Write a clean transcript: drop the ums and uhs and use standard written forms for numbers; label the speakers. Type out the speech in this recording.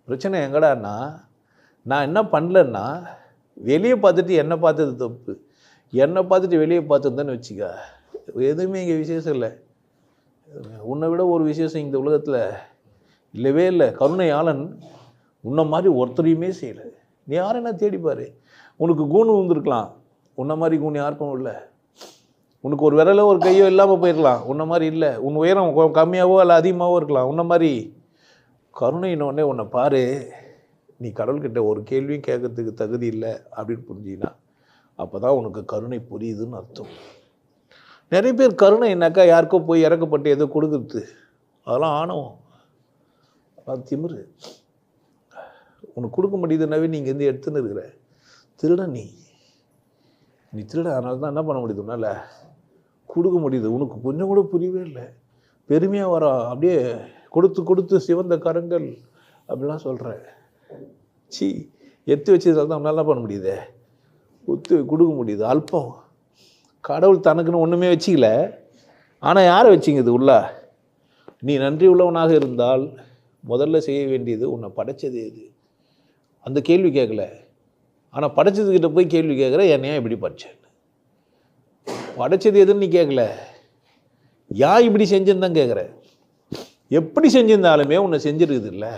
Speaker 1: பிரச்சனை எங்கடான்னா, நான் என்ன பண்ணலன்னா, வெளியே பார்த்துட்டு என்னை பார்த்தது தப்பு. என்னை பார்த்துட்டு வெளியே பார்த்துருந்தேன்னு வச்சுக்க, எதுவுமே இங்கே விசேஷம் இல்லை. உன்னை விட ஒரு விசேஷம் இந்த உலகத்தில் இல்லவே இல்லை. கருணையாளன் உன்னை மாதிரி ஒருத்தரையுமே செய்யலை. நீ யாருன்னா தேடிப்பார். உனக்கு கூணு விழுந்துருக்கலாம், உன்னை மாதிரி கூணு யாருக்கும் இல்லை. உனக்கு ஒரு விரலோ ஒரு கையோ இல்லாமல் போயிருக்கலாம், உன்னை மாதிரி இல்லை. உன் உயரம் கம்மியாகவோ இல்லை அதிகமாகவோ இருக்கலாம், உன்னை மாதிரி. கருணையினோடனே உன்னை பாரு, நீ கடவுள்கிட்ட ஒரு கேள்வியும் கேட்கறதுக்கு தகுதி இல்லை அப்படின்னு புரிஞ்சினா, அப்போ தான் உனக்கு கருணை புரியுதுன்னு அர்த்தம். நிறைய பேர் கருணைனாக்கா யாருக்கோ போய் இறக்கப்பட்டு ஏதோ கொடுக்குறது, அதெல்லாம் ஆணவம், அது திமிரு. உனக்கு கொடுக்க முடியுதுன்னாவே நீங்கள் இருந்து எடுத்துன்னு இருக்கிற திருட நீ திருட. அதனால தான் என்ன பண்ண முடியுது உன்னால் கொடுக்க முடியுது. உனக்கு கொஞ்சம் கூட புரியவே இல்லை. பெருமையாக வர அப்படியே கொடுத்து சிவந்த கரங்கள் அப்படிலாம் சொல்கிறேன். எடுத்து வச்சதால் தான் உன்னால் என்ன பண்ண முடியுது, கொடுக்க முடியுது. அல்பம். கடவுள் தனக்குன்னு ஒன்றுமே வச்சிக்கல, ஆனால் யாரை வச்சிங்குது உள்ள? நீ நன்றி உள்ளவனாக இருந்தால் முதல்ல செய்ய வேண்டியது, உன்னை படைச்சது எது? அந்த கேள்வி கேட்கல, ஆனால் படைச்சதுக்கிட்ட போய் கேள்வி கேட்குற, என்னையா இப்படி படைச்சேன்னு. படைச்சது எதுன்னு நீ கேட்கல, இப்படி செஞ்சுன்னு தான் கேட்குற. எப்படி செஞ்சிருந்தாலுமே உன்னை செஞ்சிருக்குது இல்லை.